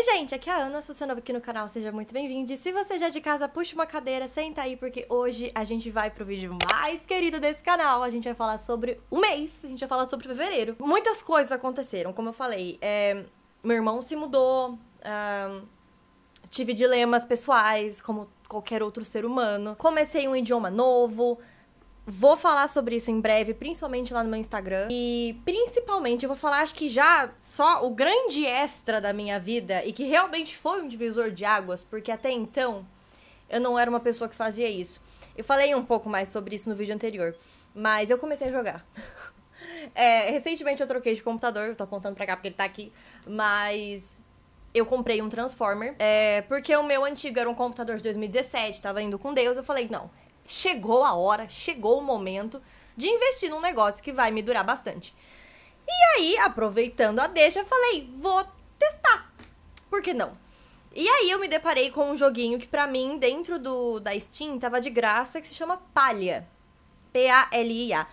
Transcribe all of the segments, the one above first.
gente, aqui é a Ana, se você é novo aqui no canal, seja muito bem-vindo. E se você já é de casa, puxa uma cadeira, senta aí, porque hoje a gente vai pro vídeo mais querido desse canal. A gente vai falar sobre o mês, a gente vai falar sobre fevereiro. Muitas coisas aconteceram, como eu falei, meu irmão se mudou, tive dilemas pessoais, como qualquer outro ser humano. Comecei um idioma novo. Vou falar sobre isso em breve, principalmente lá no meu Instagram. E principalmente eu vou falar, acho que já só o grande extra da minha vida, e que realmente foi um divisor de águas, porque até então eu não era uma pessoa que fazia isso. Eu falei um pouco mais sobre isso no vídeo anterior, mas eu comecei a jogar. Recentemente eu troquei de computador, eu tô apontando pra cá porque ele tá aqui, mas eu comprei um Transformer, porque o meu antigo era um computador de 2017, tava indo com Deus, eu falei, não, chegou a hora, chegou o momento de investir num negócio que vai me durar bastante. E aí, aproveitando a deixa, eu falei, vou testar, por que não? E aí eu me deparei com um joguinho que pra mim, dentro da Steam, tava de graça, que se chama Palha, P-A-L-I-A.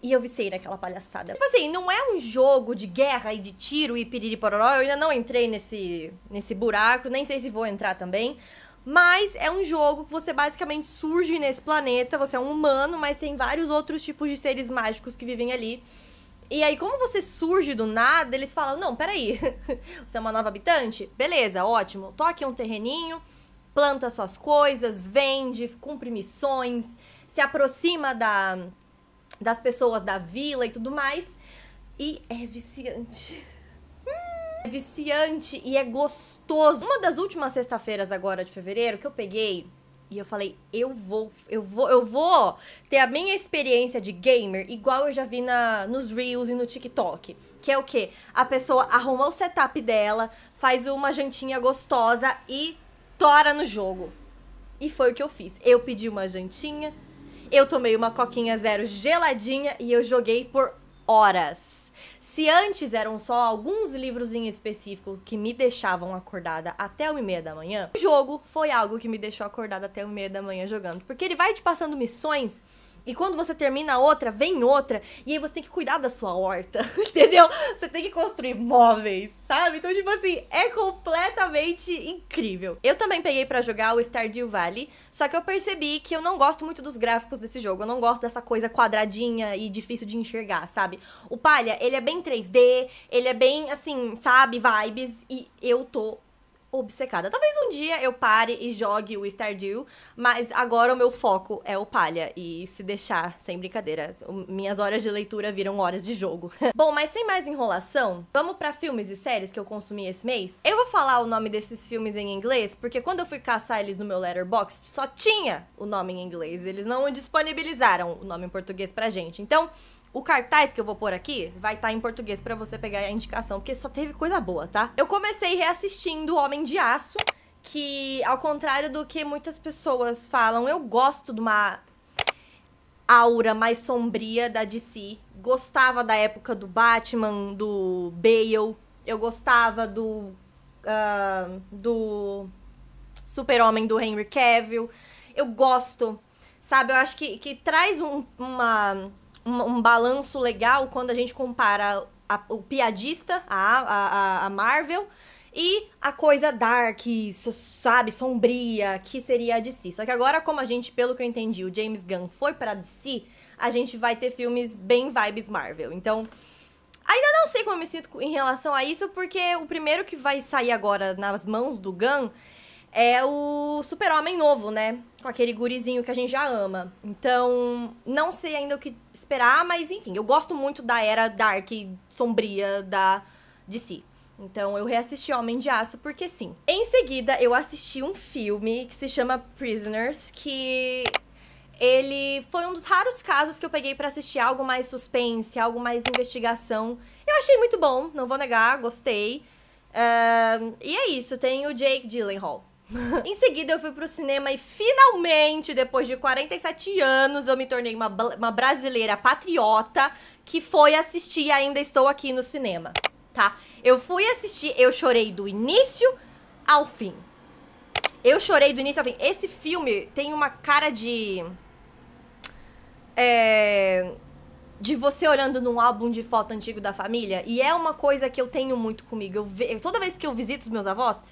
E eu viciei naquela palhaçada. Tipo assim, não é um jogo de guerra e de tiro e piriri pororó. Eu ainda não entrei nesse buraco, nem sei se vou entrar também. Mas é um jogo que você basicamente surge nesse planeta. Você é um humano, mas tem vários outros tipos de seres mágicos que vivem ali. E aí, como você surge do nada, eles falam, não, peraí, você é uma nova habitante? Beleza, ótimo. Toque um terreninho, planta suas coisas, vende, cumpre missões, se aproxima das pessoas da vila e tudo mais. E é viciante. É viciante e é gostoso. Uma das últimas sexta-feiras agora de fevereiro que eu peguei e eu falei, eu vou ter a minha experiência de gamer igual eu já vi nos Reels e no TikTok. Que é o quê? A pessoa arruma o setup dela, faz uma jantinha gostosa e tora no jogo. E foi o que eu fiz. Eu pedi uma jantinha, eu tomei uma coquinha zero geladinha e eu joguei por horas. Se antes eram só alguns livros em específico que me deixavam acordada até 1h30 da manhã, o jogo foi algo que me deixou acordada até 1h30 da manhã jogando. Porque ele vai te passando missões e quando você termina outra, vem outra, e aí você tem que cuidar da sua horta, entendeu? Você tem que construir móveis, sabe? Então, tipo assim, é completamente incrível. Eu também peguei pra jogar o Stardew Valley, só que eu percebi que eu não gosto muito dos gráficos desse jogo. Eu não gosto dessa coisa quadradinha e difícil de enxergar, sabe? O Palha, ele é bem 3D, ele é bem, assim, sabe, vibes, e eu tô obcecada. Talvez um dia eu pare e jogue o Stardew, mas agora o meu foco é o Palha, e se deixar, sem brincadeira, minhas horas de leitura viram horas de jogo. Bom, mas sem mais enrolação, vamos pra filmes e séries que eu consumi esse mês? Eu vou falar o nome desses filmes em inglês, porque quando eu fui caçar eles no meu Letterboxd, só tinha o nome em inglês, eles não disponibilizaram o nome em português pra gente. Então, o cartaz que eu vou pôr aqui vai estar em português pra você pegar a indicação, porque só teve coisa boa, tá? Eu comecei reassistindo Homem de Aço, que, ao contrário do que muitas pessoas falam, eu gosto de uma aura mais sombria da DC. Gostava da época do Batman, do Bale, eu gostava do Super-Homem do Henry Cavill. Eu gosto, sabe? Eu acho que traz um balanço legal quando a gente compara o piadista, a Marvel, e a coisa dark, sabe, sombria, que seria a DC. Só que agora, como a gente, pelo que eu entendi, o James Gunn foi pra DC, a gente vai ter filmes bem vibes Marvel. Então, ainda não sei como eu me sinto em relação a isso, porque o primeiro que vai sair agora nas mãos do Gunn é o Super-Homem novo, né? Com aquele gurizinho que a gente já ama. Então, não sei ainda o que esperar, mas enfim, eu gosto muito da era dark, sombria da DC. Então, eu reassisti Homem de Aço porque sim. Em seguida, eu assisti um filme que se chama Prisoners, que ele foi um dos raros casos que eu peguei pra assistir algo mais suspense, algo mais investigação. Eu achei muito bom, não vou negar, gostei. E é isso, tem o Jake Gyllenhaal. Em seguida eu fui pro cinema e finalmente, depois de 47 anos, eu me tornei uma brasileira patriota que foi assistir e ainda estou aqui no cinema, tá? Eu fui assistir, eu chorei do início ao fim. Eu chorei do início ao fim. Esse filme tem uma cara de... de você olhando num álbum de foto antigo da família. E é uma coisa que eu tenho muito comigo. Toda vez que eu visito os meus avós,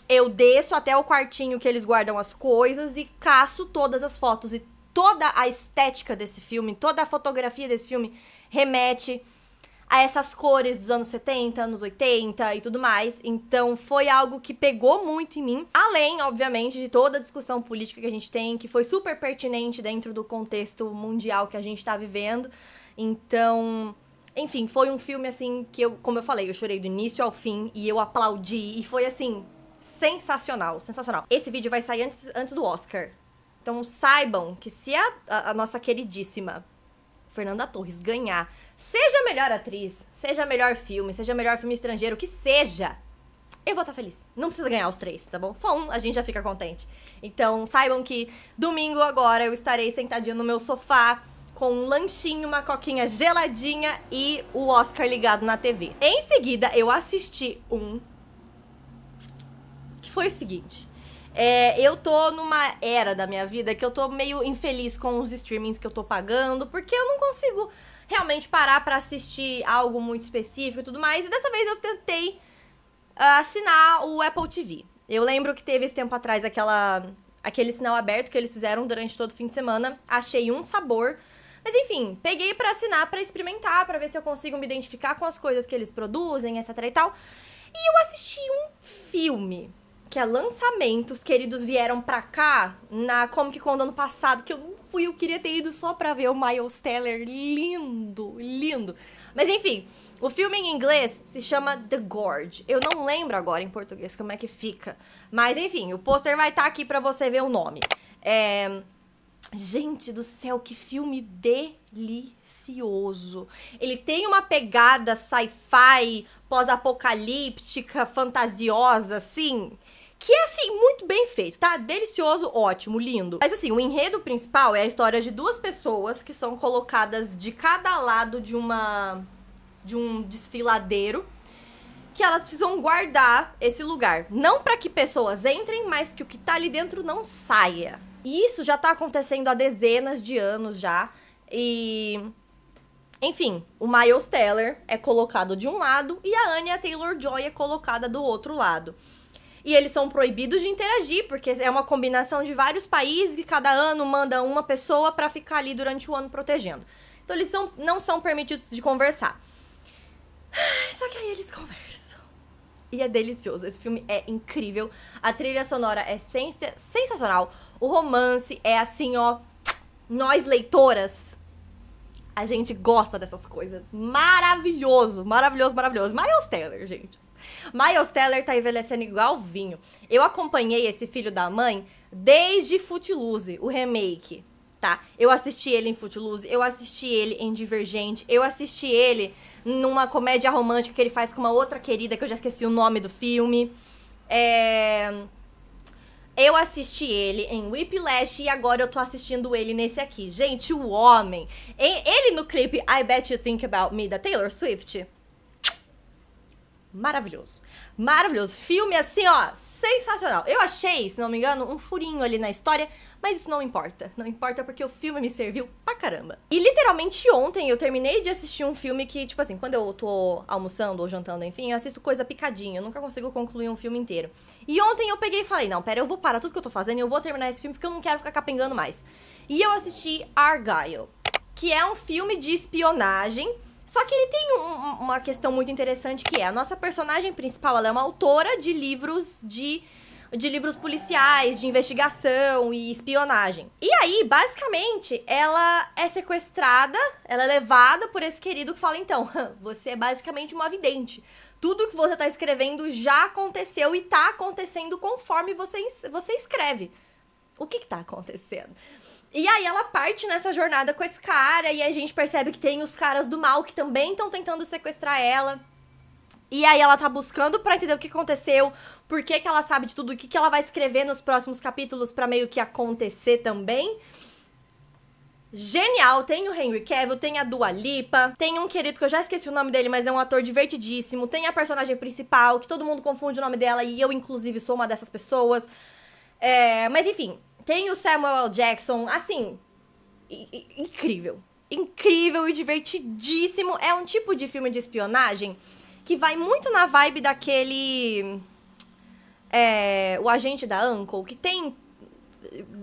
eu desço até o quartinho que eles guardam as coisas e caço todas as fotos. E toda a estética desse filme, toda a fotografia desse filme remete a essas cores dos anos 70, anos 80 e tudo mais. Então foi algo que pegou muito em mim. Além, obviamente, de toda a discussão política que a gente tem, que foi super pertinente dentro do contexto mundial que a gente tá vivendo. Então, enfim, foi um filme assim que como eu falei, eu chorei do início ao fim e eu aplaudi. E foi assim, sensacional, sensacional. Esse vídeo vai sair antes do Oscar. Então saibam que se a nossa queridíssima Fernanda Torres ganhar, seja a melhor atriz, seja melhor filme, seja melhor filme estrangeiro, que seja, eu vou estar feliz. Não precisa ganhar os 3, tá bom? Só um, a gente já fica contente. Então, saibam que domingo agora eu estarei sentadinha no meu sofá, com um lanchinho, uma coquinha geladinha e o Oscar ligado na TV. Em seguida, eu assisti que foi o seguinte. Eu tô numa era da minha vida que eu tô meio infeliz com os streamings que eu tô pagando, porque eu não consigo realmente parar pra assistir algo muito específico e tudo mais. E dessa vez eu tentei assinar o Apple TV. Eu lembro que teve esse tempo atrás aquele sinal aberto que eles fizeram durante todo o fim de semana. Achei um sabor. Mas enfim, peguei pra assinar, pra experimentar, pra ver se eu consigo me identificar com as coisas que eles produzem, etc e tal. E eu assisti um filme que é lançamento. Os queridos vieram pra cá na Comic Con do ano passado, que eu não fui, eu queria ter ido só pra ver o Miles Teller. Lindo, lindo. Mas enfim, o filme em inglês se chama The Gorge. Eu não lembro agora em português como é que fica. Mas enfim, o pôster vai estar aqui pra você ver o nome. Gente do céu, que filme delicioso. Ele tem uma pegada sci-fi, pós-apocalíptica, fantasiosa, assim, que é, assim, muito bem feito, tá? Delicioso, ótimo, lindo. Mas, assim, o enredo principal é a história de duas pessoas que são colocadas de cada lado de um desfiladeiro, que elas precisam guardar esse lugar. Não pra que pessoas entrem, mas que o que tá ali dentro não saia. E isso já tá acontecendo há dezenas de anos já. E enfim, o Miles Teller é colocado de um lado e a Anya Taylor-Joy é colocada do outro lado. E eles são proibidos de interagir, porque é uma combinação de vários países e cada ano manda uma pessoa pra ficar ali durante o ano protegendo. Então eles não são permitidos de conversar. Só que aí eles conversam. E é delicioso. Esse filme é incrível. A trilha sonora é sensacional. O romance é assim, ó. Nós, leitoras, a gente gosta dessas coisas. Maravilhoso, maravilhoso, maravilhoso. Miles Teller, gente. Miles Teller tá envelhecendo igual vinho. Eu acompanhei esse filho da mãe desde Footloose, o remake, tá? Eu assisti ele em Footloose, eu assisti ele em Divergente, eu assisti ele numa comédia romântica que ele faz com uma outra querida, que eu já esqueci o nome do filme. Eu assisti ele em Whiplash e agora eu tô assistindo ele nesse aqui. Gente, o homem... Ele no clipe I Bet You Think About Me, da Taylor Swift... Maravilhoso. Maravilhoso. Filme assim, ó, sensacional. Eu achei, se não me engano, um furinho ali na história, mas isso não importa. Não importa porque o filme me serviu pra caramba. E literalmente ontem eu terminei de assistir um filme que, tipo assim, quando eu tô almoçando ou jantando, enfim, eu assisto coisa picadinha. Eu nunca consigo concluir um filme inteiro. E ontem eu peguei e falei, não, pera, eu vou parar tudo que eu tô fazendo e eu vou terminar esse filme porque eu não quero ficar capengando mais. E eu assisti Argylle, que é um filme de espionagem. Só que ele tem uma questão muito interessante, que é a nossa personagem principal, ela é uma autora de livros de livros policiais, de investigação e espionagem. E aí, basicamente, ela é sequestrada, ela é levada por esse querido que fala, então, você é basicamente uma vidente. Tudo que você tá escrevendo já aconteceu e tá acontecendo conforme você escreve. O que tá acontecendo? E aí ela parte nessa jornada com esse cara, e a gente percebe que tem os caras do mal que também estão tentando sequestrar ela. E aí ela tá buscando pra entender o que aconteceu, por que ela sabe de tudo, o que ela vai escrever nos próximos capítulos pra meio que acontecer também. Genial, tem o Henry Cavill, tem a Dua Lipa, tem um querido que eu já esqueci o nome dele, mas é um ator divertidíssimo, tem a personagem principal, que todo mundo confunde o nome dela, e eu inclusive sou uma dessas pessoas. Mas enfim... Tem o Samuel L. Jackson, assim, incrível. incrível e divertidíssimo. É um tipo de filme de espionagem que vai muito na vibe daquele... O Agente da Uncle, que tem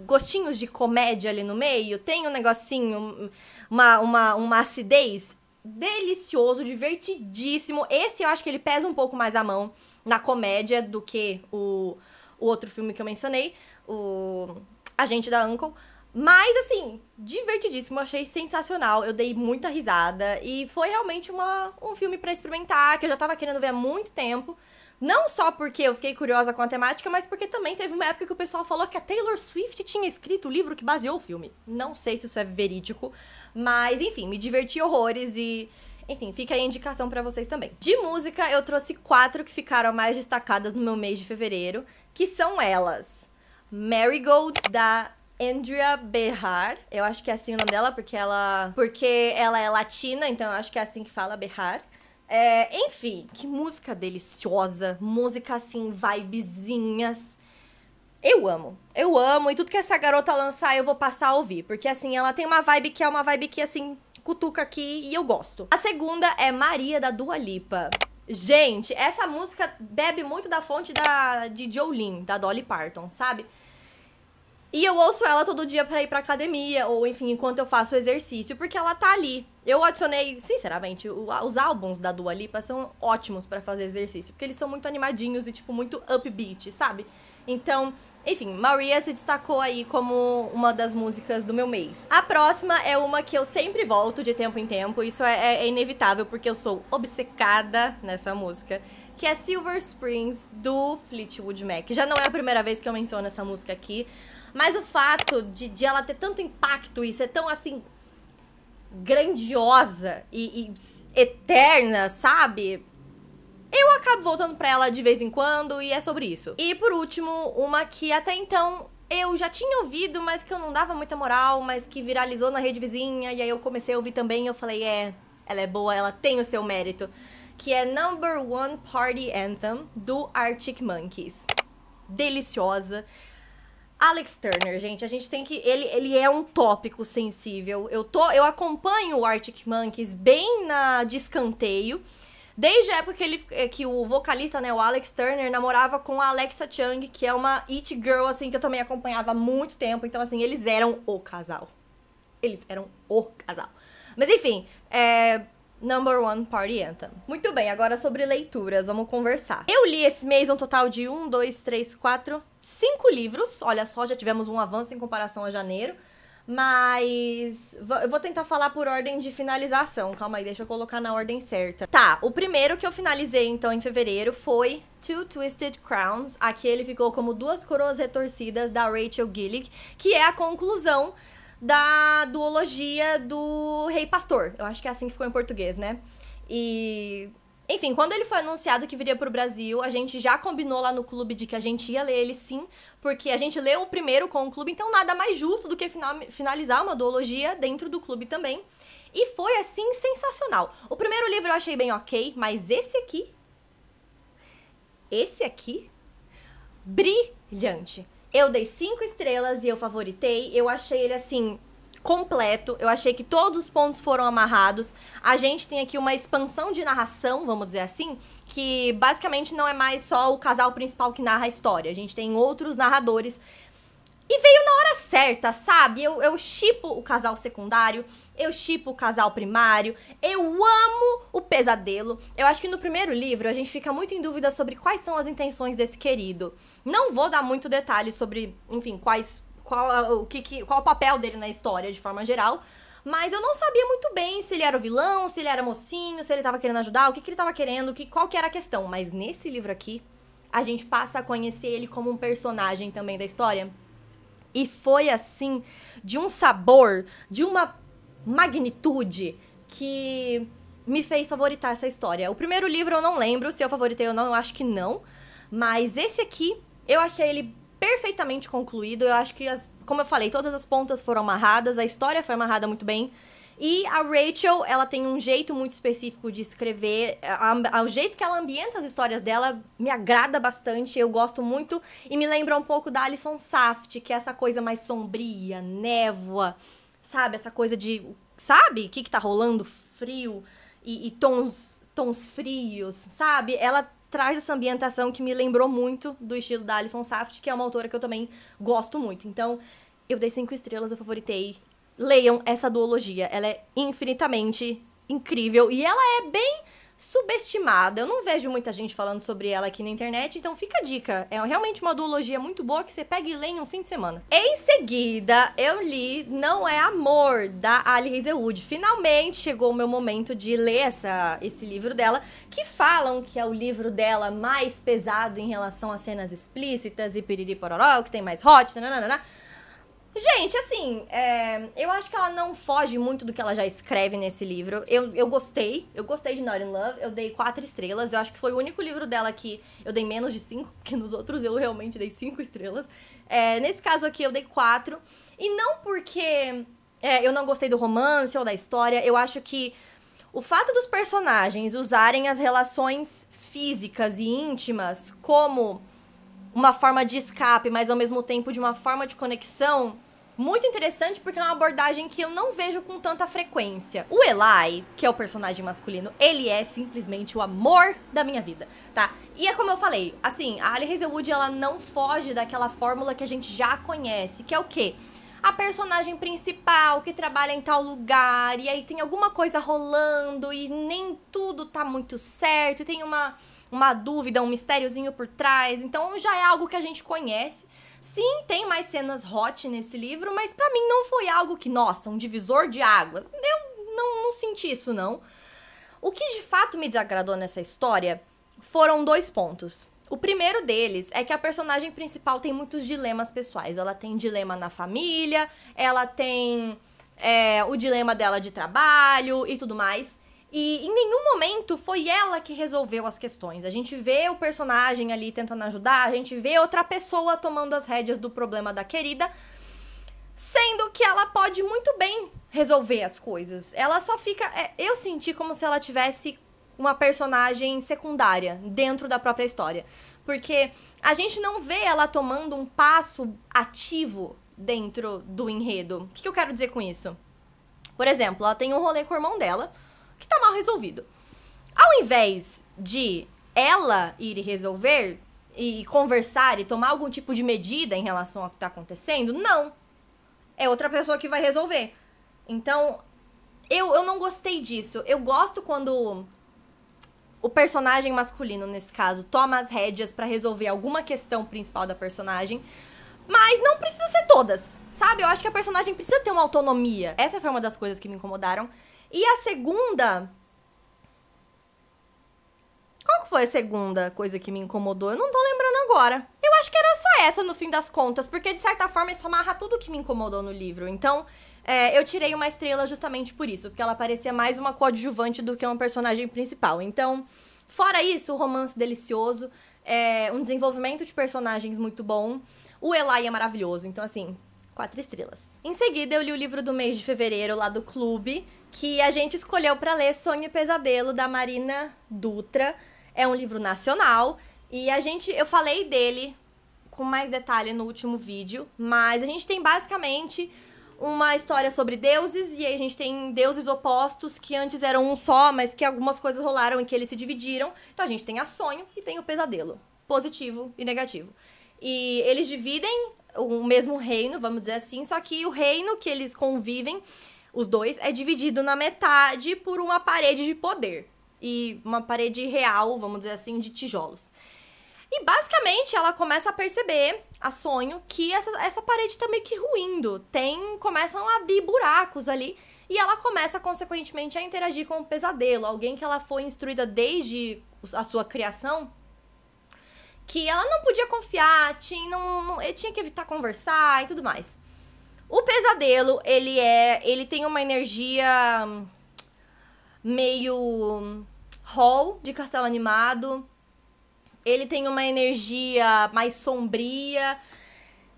gostinhos de comédia ali no meio, tem um negocinho, uma acidez delicioso, divertidíssimo. Esse eu acho que ele pesa um pouco mais a mão na comédia do que o outro filme que eu mencionei, o Agente da Uncle. Mas, assim, divertidíssimo, achei sensacional, eu dei muita risada e foi realmente um filme pra experimentar, que eu já tava querendo ver há muito tempo. Não só porque eu fiquei curiosa com a temática, mas porque também teve uma época que o pessoal falou que a Taylor Swift tinha escrito o livro que baseou o filme. Não sei se isso é verídico, mas enfim, me diverti horrores e... Enfim, fica aí a indicação pra vocês também. De música, eu trouxe 4 que ficaram mais destacadas no meu mês de fevereiro, que são elas. Marigolds, da Andrea Behar. Eu acho que é assim o nome dela, porque ela é latina, então eu acho que é assim que fala, Behar. Enfim, que música deliciosa, música assim, vibezinhas. Eu amo, e tudo que essa garota lançar eu vou passar a ouvir, porque assim, ela tem uma vibe que assim, cutuca aqui e eu gosto. A segunda é Maria, da Dua Lipa. Gente, essa música bebe muito da fonte de Jolene, da Dolly Parton, sabe? E eu ouço ela todo dia pra ir pra academia, ou enfim, enquanto eu faço exercício, porque ela tá ali. Eu adicionei, sinceramente, os álbuns da Dua Lipa são ótimos pra fazer exercício, porque eles são muito animadinhos e, tipo, muito upbeat, sabe? Então, enfim, Maria se destacou aí como uma das músicas do meu mês. A próxima é uma que eu sempre volto de tempo em tempo, isso é inevitável, porque eu sou obcecada nessa música, que é Silver Springs, do Fleetwood Mac. Já não é a primeira vez que eu menciono essa música aqui, mas o fato de ela ter tanto impacto e ser tão, assim, grandiosa e eterna, sabe? Eu acabo voltando pra ela de vez em quando e é sobre isso. E por último, uma que até então eu já tinha ouvido, mas que eu não dava muita moral, mas que viralizou na rede vizinha, e aí eu comecei a ouvir também e eu falei, ela é boa, ela tem o seu mérito, que é Number One Party Anthem, do Arctic Monkeys. Deliciosa. Alex Turner, gente, a gente tem que... Ele é um tópico sensível. Eu acompanho o Arctic Monkeys bem de escanteio, desde a época que o vocalista, né, o Alex Turner, namorava com a Alexa Chung, que é uma it girl, assim, que eu também acompanhava há muito tempo. Então, assim, eles eram o casal. Eles eram o casal. Mas, enfim, Number One Party Anthem. Muito bem, agora sobre leituras, vamos conversar. Eu li esse mês um total de 5 livros. Olha só, já tivemos um avanço em comparação a janeiro. Mas eu vou tentar falar por ordem de finalização. Calma aí, deixa eu colocar na ordem certa. Tá, o primeiro que eu finalizei, então, em fevereiro foi Two Twisted Crowns. Aqui ele ficou como Duas Coroas Retorcidas, da Rachel Gillig, que é a conclusão da duologia do Rei Pastor. Eu acho que é assim que ficou em português, né? E... Enfim, quando ele foi anunciado que viria pro Brasil, a gente já combinou lá no clube de que a gente ia ler ele sim, porque a gente leu o primeiro com o clube, então nada mais justo do que finalizar uma duologia dentro do clube também. E foi, assim, sensacional. O primeiro livro eu achei bem ok, mas esse aqui, brilhante. Eu dei 5 estrelas e eu favoritei, eu achei ele, assim, completo, eu achei que todos os pontos foram amarrados. A gente tem aqui uma expansão de narração, vamos dizer assim, que basicamente não é mais só o casal principal que narra a história, a gente tem outros narradores. E veio na hora certa, sabe? Eu shippo o casal secundário, eu shippo o casal primário, eu amo o pesadelo. Eu acho que no primeiro livro a gente fica muito em dúvida sobre quais são as intenções desse querido. Não vou dar muito detalhe sobre, enfim, qual o papel dele na história de forma geral, mas eu não sabia muito bem se ele era o vilão, se ele era mocinho, se ele tava querendo ajudar, o que ele tava querendo, qual que era a questão. Mas nesse livro aqui, a gente passa a conhecer ele como um personagem também da história. E foi assim, de um sabor, de uma magnitude que me fez favoritar essa história. O primeiro livro eu não lembro se eu favoritei ou não, eu acho que não. Mas esse aqui, eu achei ele perfeitamente concluído. Eu acho que, como eu falei, todas as pontas foram amarradas, a história foi amarrada muito bem. E a Rachel, ela tem um jeito muito específico de escrever, o jeito que ela ambienta as histórias dela me agrada bastante, eu gosto muito, e me lembra um pouco da Alison Saft, que é essa coisa mais sombria, névoa, sabe? Essa coisa de sabe? O que tá rolando, frio e tons frios, sabe? Ela traz essa ambientação que me lembrou muito do estilo da Alison Saft, que é uma autora que eu também gosto muito. Então, eu dei 5 estrelas, eu favoritei. Leiam essa duologia, ela é infinitamente incrível e ela é bem subestimada. Eu não vejo muita gente falando sobre ela aqui na internet, então fica a dica. É realmente uma duologia muito boa que você pega e lê em um fim de semana. Em seguida, eu li Não é Amor, da Ali Hazelwood. Finalmente chegou o meu momento de ler esse livro dela, que falam que é o livro dela mais pesado em relação a cenas explícitas e piriri pororó, que tem mais hot, nananana. Gente, assim, eu acho que ela não foge muito do que ela já escreve nesse livro. Eu gostei de Not in Love, eu dei 4 estrelas. Eu acho que foi o único livro dela que eu dei menos de 5, porque nos outros eu realmente dei 5 estrelas. Nesse caso aqui eu dei 4. E não porque eu não gostei do romance ou da história, eu acho que o fato dos personagens usarem as relações físicas e íntimas como uma forma de escape, mas ao mesmo tempo de uma forma de conexão, muito interessante, porque é uma abordagem que eu não vejo com tanta frequência. O Eli, que é o personagem masculino, ele é simplesmente o amor da minha vida, tá? E é como eu falei, assim, a Ali Hazelwood, ela não foge daquela fórmula que a gente já conhece, que é o quê? A personagem principal que trabalha em tal lugar, e aí tem alguma coisa rolando, e nem tudo tá muito certo, e tem uma dúvida, um mistériozinho por trás, então já é algo que a gente conhece. Sim, tem mais cenas hot nesse livro, mas pra mim não foi algo que, nossa, um divisor de águas. Eu não senti isso, não. O que de fato me desagradou nessa história foram 2 pontos. O primeiro deles é que a personagem principal tem muitos dilemas pessoais. Ela tem dilema na família, ela tem o dilema dela de trabalho e tudo mais. E em nenhum momento foi ela que resolveu as questões. A gente vê o personagem ali tentando ajudar, a gente vê outra pessoa tomando as rédeas do problema da querida, sendo que ela pode muito bem resolver as coisas. Ela só fica... eu senti como se ela tivesse uma personagem secundária dentro da própria história. Porque a gente não vê ela tomando um passo ativo dentro do enredo. O que eu quero dizer com isso? Por exemplo, ela tem um rolê com o irmão dela, que tá mal resolvido. Ao invés de ela ir resolver e conversar e tomar algum tipo de medida em relação ao que tá acontecendo, não. É outra pessoa que vai resolver. Então, eu não gostei disso. Eu gosto quando o personagem masculino, nesse caso, toma as rédeas pra resolver alguma questão principal da personagem, mas não precisa ser todas, sabe? Eu acho que a personagem precisa ter uma autonomia. Essa foi uma das coisas que me incomodaram. E a segunda... Qual que foi a segunda coisa que me incomodou? Eu não tô lembrando agora. Eu acho que era só essa, no fim das contas, porque, de certa forma, isso amarra tudo que me incomodou no livro. Então, eu tirei uma estrela justamente por isso, porque ela parecia mais uma coadjuvante do que uma personagem principal. Então, fora isso, o romance delicioso, um desenvolvimento de personagens muito bom. O Eli é maravilhoso, então, assim... 4 estrelas. Em seguida, eu li o livro do mês de fevereiro, lá do clube, que a gente escolheu pra ler Sonho e Pesadelo, da Marina Dutra. É um livro nacional, e eu falei dele com mais detalhe no último vídeo, mas a gente tem basicamente uma história sobre deuses, e aí a gente tem deuses opostos que antes eram um só, mas que algumas coisas rolaram e que eles se dividiram. Então a gente tem a Sonho e tem o Pesadelo, positivo e negativo. E eles dividem o mesmo reino, vamos dizer assim, só que o reino que eles convivem, os dois, é dividido na metade por uma parede de poder. E uma parede real, vamos dizer assim, de tijolos. E basicamente ela começa a perceber, a Sonho, que essa parede tá meio que ruindo. Começam a abrir buracos ali. E ela começa, consequentemente, a interagir com o Pesadelo. Alguém que ela foi instruída desde a sua criação, que ela não podia confiar, tinha que evitar conversar e tudo mais. O Pesadelo, ele tem uma energia meio hall de Castelo Animado. Ele tem uma energia mais sombria.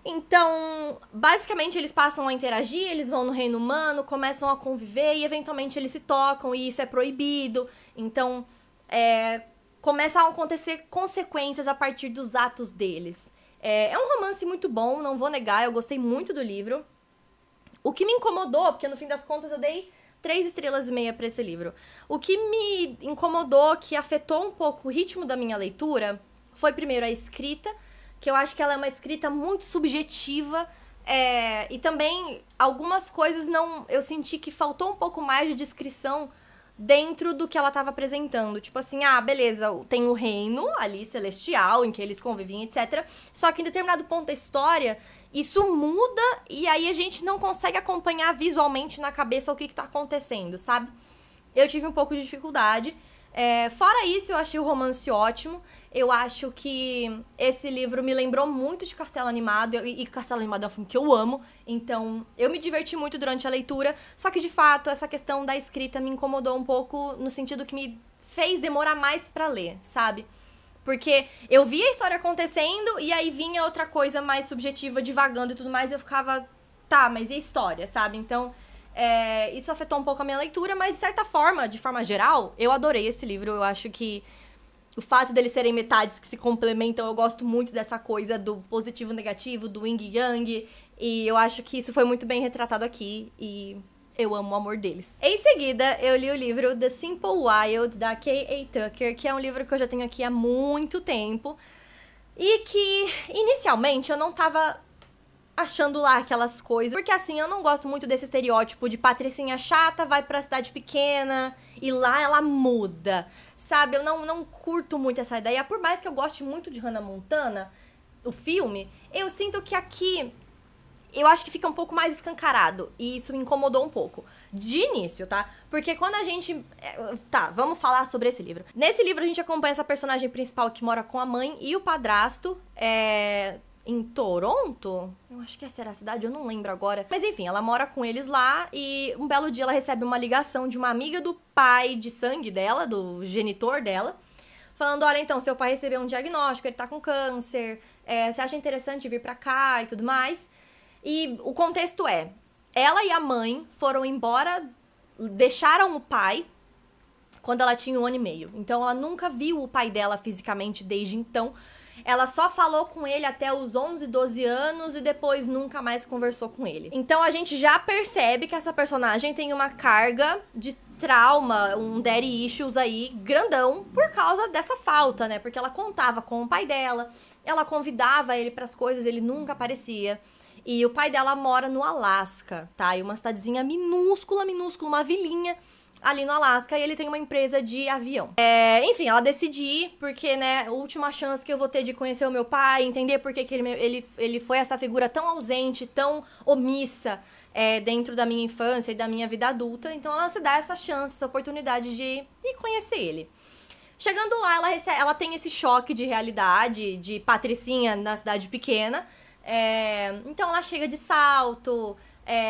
Então, basicamente, eles passam a interagir, eles vão no reino humano, começam a conviver e, eventualmente, eles se tocam e isso é proibido. Então, começam a acontecer consequências a partir dos atos deles. É um romance muito bom, não vou negar, eu gostei muito do livro. O que me incomodou, porque no fim das contas eu dei 3,5 estrelas pra esse livro. O que me incomodou, que afetou um pouco o ritmo da minha leitura, foi primeiro a escrita, que eu acho que ela é uma escrita muito subjetiva, e também algumas coisas eu senti que faltou um pouco mais de descrição dentro do que ela estava apresentando. Tipo assim, beleza, tem o reino ali celestial, em que eles convivem, etc. Só que em determinado ponto da história, isso muda e aí a gente não consegue acompanhar visualmente na cabeça o que tá acontecendo, sabe? Eu tive um pouco de dificuldade. Fora isso, eu achei o romance ótimo. Eu acho que esse livro me lembrou muito de Castelo Animado, e Castelo Animado é um filme que eu amo, então eu me diverti muito durante a leitura, só que de fato essa questão da escrita me incomodou um pouco no sentido que me fez demorar mais pra ler, sabe? Porque eu via a história acontecendo e aí vinha outra coisa mais subjetiva, divagando e tudo mais, e eu ficava, tá, mas e a história, sabe? Então, isso afetou um pouco a minha leitura, mas de certa forma, de forma geral, eu adorei esse livro. Eu acho que o fato deles serem metades que se complementam, eu gosto muito dessa coisa do positivo e negativo, do yin e yang, e eu acho que isso foi muito bem retratado aqui, e eu amo o amor deles. Em seguida, eu li o livro The Simple Wild, da K.A. Tucker, que é um livro que eu já tenho aqui há muito tempo, e que, inicialmente, eu não tava achando lá aquelas coisas, porque assim, eu não gosto muito desse estereótipo de patricinha chata, vai pra cidade pequena e lá ela muda, sabe? Eu não curto muito essa ideia, por mais que eu goste muito de Hannah Montana, o filme, eu sinto que aqui eu acho que fica um pouco mais escancarado, e isso me incomodou um pouco, de início, tá? Porque quando a gente... Tá, vamos falar sobre esse livro. Nesse livro a gente acompanha essa personagem principal que mora com a mãe e o padrasto, em Toronto? Eu acho que essa era a cidade, eu não lembro agora. Mas enfim, ela mora com eles lá e um belo dia ela recebe uma ligação de uma amiga do pai de sangue dela, do genitor dela, falando, olha, então, seu pai recebeu um diagnóstico, ele tá com câncer, você acha interessante vir pra cá e tudo mais? E o contexto ela e a mãe foram embora, deixaram o pai quando ela tinha 1 ano e meio. Então ela nunca viu o pai dela fisicamente desde então. Ela só falou com ele até os 11, 12 anos e depois nunca mais conversou com ele. Então a gente já percebe que essa personagem tem uma carga de trauma, um daddy issues aí grandão por causa dessa falta, né? Porque ela contava com o pai dela, ela convidava ele pras coisas, ele nunca aparecia. E o pai dela mora no Alasca, tá? E uma cidadezinha minúscula, uma vilinha ali no Alasca, e ele tem uma empresa de avião. Enfim, ela decidiu ir, porque, né, a última chance que eu vou ter de conhecer o meu pai, entender por que ele foi essa figura tão ausente, tão omissa dentro da minha infância e da minha vida adulta. Então ela se dá essa chance, essa oportunidade de ir conhecer ele. Chegando lá, ela tem esse choque de realidade, de patricinha na cidade pequena. Então ela chega de salto,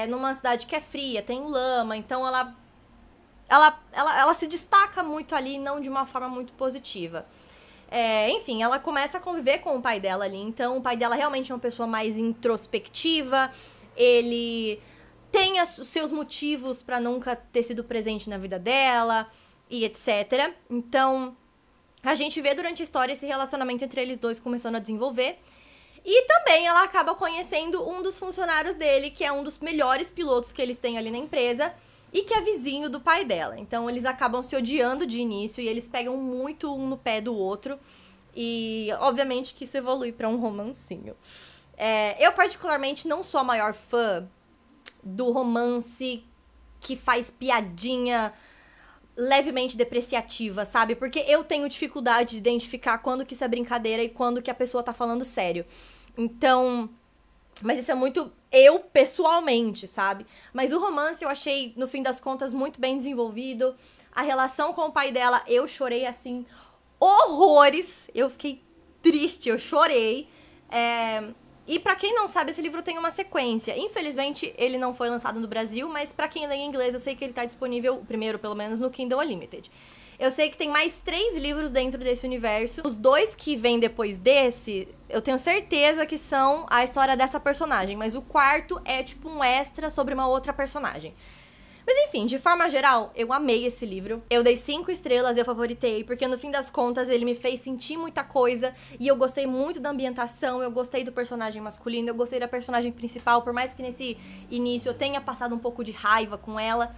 numa cidade que é fria, tem lama, então ela se destaca muito ali, não de uma forma muito positiva. Enfim, ela começa a conviver com o pai dela ali, então o pai dela realmente é uma pessoa mais introspectiva, ele tem os seus motivos pra nunca ter sido presente na vida dela e etc. Então, a gente vê durante a história esse relacionamento entre eles dois começando a desenvolver. E também ela acaba conhecendo um dos funcionários dele, que é um dos melhores pilotos que eles têm ali na empresa, e que é vizinho do pai dela. Então eles acabam se odiando de início e eles pegam muito um no pé do outro. E obviamente que isso evolui pra um romancinho. Eu particularmente não sou a maior fã do romance que faz piadinha levemente depreciativa, sabe? Porque eu tenho dificuldade de identificar quando que isso é brincadeira e quando que a pessoa tá falando sério. Então... Mas isso é muito eu, pessoalmente, sabe? Mas o romance eu achei, no fim das contas, muito bem desenvolvido. A relação com o pai dela, eu chorei, assim, horrores. Eu fiquei triste, eu chorei. E pra quem não sabe, esse livro tem uma sequência. Infelizmente, ele não foi lançado no Brasil, mas pra quem lê em inglês, eu sei que ele tá disponível, o primeiro, pelo menos, no Kindle Unlimited. Eu sei que tem mais 3 livros dentro desse universo. Os 2 que vêm depois desse, eu tenho certeza que são a história dessa personagem. Mas o 4º é tipo um extra sobre uma outra personagem. Mas enfim, de forma geral, eu amei esse livro. Eu dei 5 estrelas, eu favoritei, porque no fim das contas ele me fez sentir muita coisa. E eu gostei muito da ambientação, eu gostei do personagem masculino, eu gostei da personagem principal. Por mais que nesse início eu tenha passado um pouco de raiva com ela,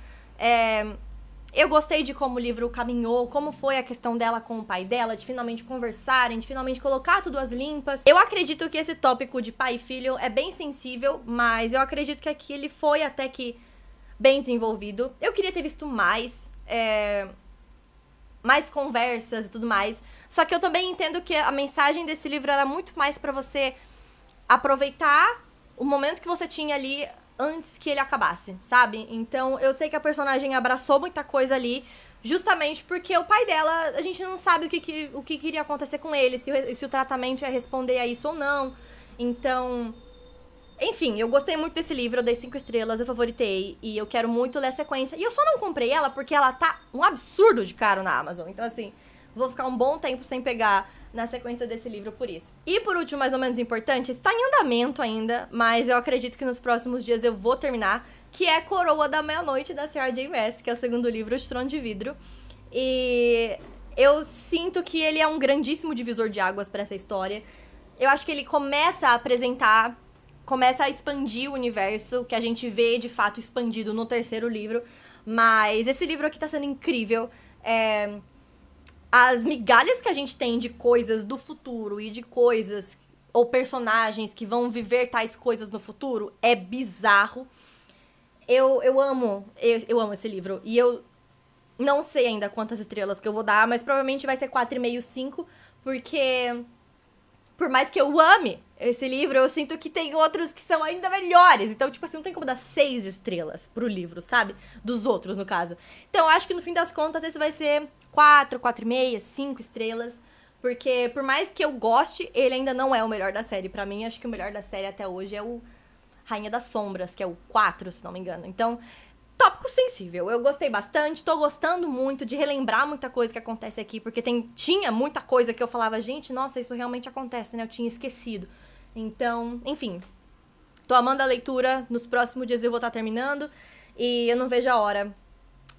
Eu gostei de como o livro caminhou, como foi a questão dela com o pai dela, de finalmente conversarem, de finalmente colocar tudo às limpas. Eu acredito que esse tópico de pai e filho é bem sensível, mas eu acredito que aqui ele foi até que bem desenvolvido. Eu queria ter visto mais conversas e tudo mais. Só que eu também entendo que a mensagem desse livro era muito mais pra você aproveitar o momento que você tinha ali antes que ele acabasse, sabe? Então, eu sei que a personagem abraçou muita coisa ali, justamente porque o pai dela, a gente não sabe o que iria acontecer com ele, se o tratamento ia responder a isso ou não. Então, enfim, eu gostei muito desse livro, eu dei 5 estrelas, eu favoritei, e eu quero muito ler a sequência. E eu só não comprei ela porque ela tá um absurdo de caro na Amazon. Então, assim, vou ficar um bom tempo sem pegar na sequência desse livro por isso. E por último, mais ou menos importante, está em andamento ainda, mas eu acredito que nos próximos dias eu vou terminar, que é Coroa da Meia-Noite, da Sarah J. Maas, que é o segundo livro de Trono de Vidro. E eu sinto que ele é um grandíssimo divisor de águas para essa história. Eu acho que ele começa a apresentar, começa a expandir o universo, que a gente vê, de fato, expandido no terceiro livro. Mas esse livro aqui tá sendo incrível. As migalhas que a gente tem de coisas do futuro e de coisas ou personagens que vão viver tais coisas no futuro é bizarro. Eu amo esse livro. E eu não sei ainda quantas estrelas que eu vou dar, mas provavelmente vai ser 4,5, 5, porque por mais que eu ame esse livro, eu sinto que tem outros que são ainda melhores. Então, tipo assim, não tem como dar 6 estrelas pro livro, sabe? Dos outros, no caso. Então, eu acho que no fim das contas, esse vai ser 4, 4,5, 5 estrelas. Porque, por mais que eu goste, ele ainda não é o melhor da série. Pra mim, acho que o melhor da série até hoje é o Rainha das Sombras, que é o 4, se não me engano. Então, tópico sensível. Eu gostei bastante, tô gostando muito de relembrar muita coisa que acontece aqui, porque tinha muita coisa que eu falava, gente, nossa, isso realmente acontece, né? Eu tinha esquecido. Então, enfim, tô amando a leitura, nos próximos dias eu vou estar terminando, e eu não vejo a hora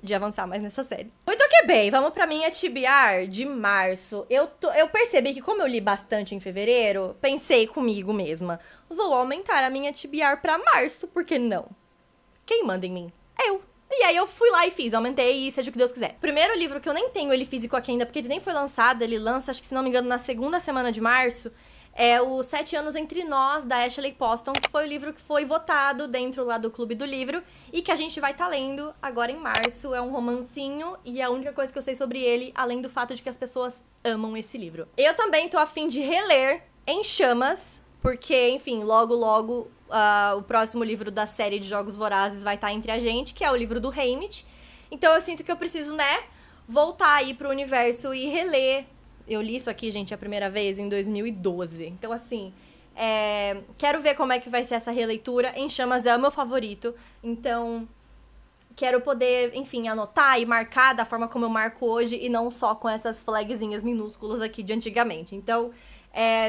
de avançar mais nessa série. Muito que bem, vamos pra minha TBR de março. Eu percebi que como eu li bastante em fevereiro, pensei comigo mesma, vou aumentar a minha TBR pra março, por que não? Quem manda em mim? Eu. E aí eu fui lá e fiz, aumentei e seja o que Deus quiser. Primeiro livro que eu nem tenho ele físico aqui ainda, porque ele nem foi lançado, ele lança, acho que se não me engano, na segunda semana de março, é o 7 Anos Entre Nós, da Ashley Poston, que foi o livro que foi votado dentro lá do Clube do Livro e que a gente vai estar lendo agora em março. É um romancinho e é a única coisa que eu sei sobre ele, além do fato de que as pessoas amam esse livro. Eu também tô a fim de reler Em Chamas, porque, enfim, logo, logo o próximo livro da série de Jogos Vorazes vai estar entre a gente, que é o livro do Haymitch. Então eu sinto que eu preciso, né, voltar aí pro universo e reler. Eu li isso aqui, gente, a primeira vez em 2012. Então, assim, quero ver como é que vai ser essa releitura. Em Chamas é o meu favorito. Então, quero poder, enfim, anotar e marcar da forma como eu marco hoje e não só com essas flagzinhas minúsculas aqui de antigamente. Então,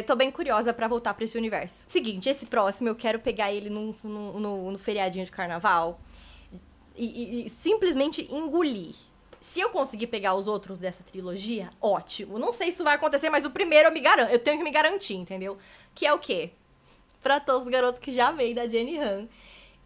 tô bem curiosa pra voltar pra esse universo. Seguinte, esse próximo eu quero pegar ele no feriadinho de carnaval e simplesmente engolir. Se eu conseguir pegar os outros dessa trilogia, ótimo. Não sei se isso vai acontecer, mas o primeiro eu tenho que me garantir, entendeu? Que é o quê? Pra todos os garotos que já veio da Jenny Han.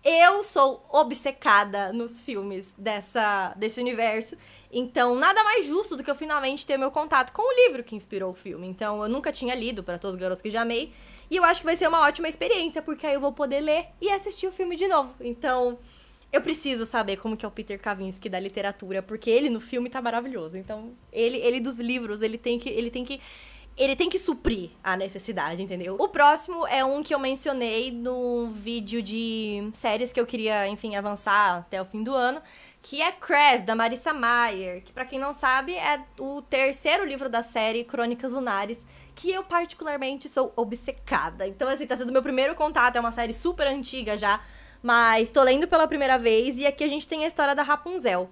Eu sou obcecada nos filmes desse universo, então nada mais justo do que eu finalmente ter meu contato com o livro que inspirou o filme. Então eu nunca tinha lido Pra Todos os Garotos que Já Amei, e eu acho que vai ser uma ótima experiência, porque aí eu vou poder ler e assistir o filme de novo. Então eu preciso saber como que é o Peter Kavinsky da literatura, porque ele no filme tá maravilhoso. Então ele dos livros, ele tem que suprir a necessidade, entendeu? O próximo é um que eu mencionei no vídeo de séries que eu queria, enfim, avançar até o fim do ano, que é Crash, da Marissa Mayer, que pra quem não sabe é o terceiro livro da série Crônicas Lunares, que eu particularmente sou obcecada. Então, assim, tá sendo meu primeiro contato, é uma série super antiga já, mas tô lendo pela primeira vez e aqui a gente tem a história da Rapunzel.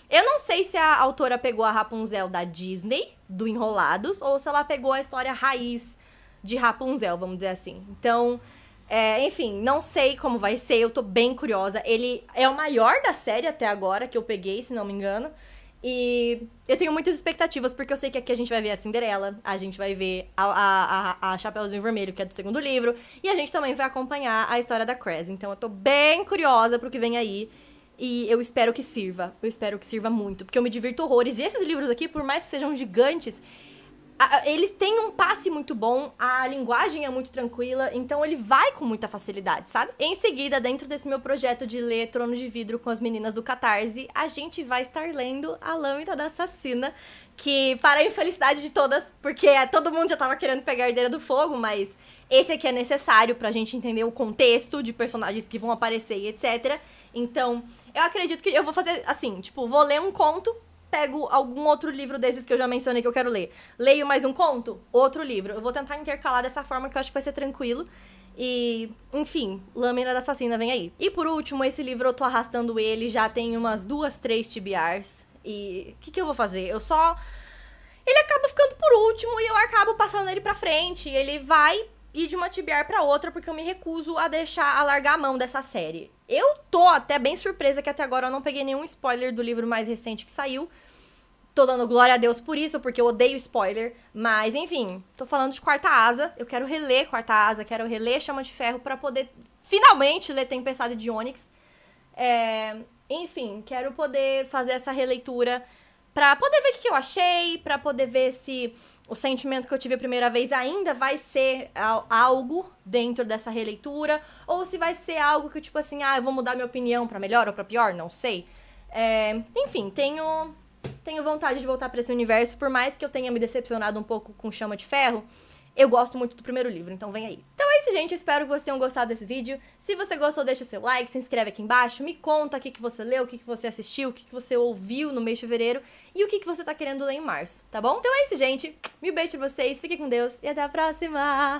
Eu não sei se a autora pegou a Rapunzel da Disney, do Enrolados, ou se ela pegou a história raiz de Rapunzel, vamos dizer assim. Então, enfim, não sei como vai ser, eu tô bem curiosa. Ele é o maior da série até agora, que eu peguei, se não me engano. E eu tenho muitas expectativas, porque eu sei que aqui a gente vai ver a Cinderela, a gente vai ver a Chapeuzinho Vermelho, que é do segundo livro, e a gente também vai acompanhar a história da Crash. Então eu tô bem curiosa pro que vem aí. E eu espero que sirva. Eu espero que sirva muito. Porque eu me divirto horrores. E esses livros aqui, por mais que sejam gigantes, eles têm um passe muito bom. A linguagem é muito tranquila. Então ele vai com muita facilidade, sabe? Em seguida, dentro desse meu projeto de ler Trono de Vidro com as meninas do Catarse, a gente vai estar lendo A Lâmina da Assassina. Que, para a infelicidade de todas, porque todo mundo já tava querendo pegar a Herdeira do Fogo, mas esse aqui é necessário pra gente entender o contexto de personagens que vão aparecer e etc. Então, eu acredito que eu vou fazer assim, tipo, vou ler um conto, pego algum outro livro desses que eu já mencionei que eu quero ler. Leio mais um conto, outro livro. Eu vou tentar intercalar dessa forma que eu acho que vai ser tranquilo. E, enfim, Lâmina da Assassina vem aí. E por último, esse livro eu tô arrastando ele, já tem umas 2, 3 TBRs. E o que eu vou fazer? Ele acaba ficando por último e eu acabo passando ele pra frente. Ele vai ir de uma TBR pra outra porque eu me recuso a largar a mão dessa série. Eu tô até bem surpresa que até agora eu não peguei nenhum spoiler do livro mais recente que saiu. Tô dando glória a Deus por isso, porque eu odeio spoiler. Mas, enfim, tô falando de Quarta Asa. Eu quero reler Quarta Asa, quero reler Chama de Ferro pra poder finalmente ler Tempestade de Ônix. Enfim, quero poder fazer essa releitura pra poder ver o que eu achei, pra poder ver se o sentimento que eu tive a primeira vez ainda vai ser algo dentro dessa releitura, ou se vai ser algo que, tipo assim, eu vou mudar minha opinião pra melhor ou pra pior, não sei. Enfim, tenho vontade de voltar pra esse universo, por mais que eu tenha me decepcionado um pouco com Chama de Ferro. Eu gosto muito do primeiro livro, então vem aí. Então é isso, gente. Espero que vocês tenham gostado desse vídeo. Se você gostou, deixa seu like, se inscreve aqui embaixo. Me conta o que você leu, o que você assistiu, o que você ouviu no mês de fevereiro e o que você tá querendo ler em março, tá bom? Então é isso, gente. Mil beijos pra vocês, fiquem com Deus e até a próxima!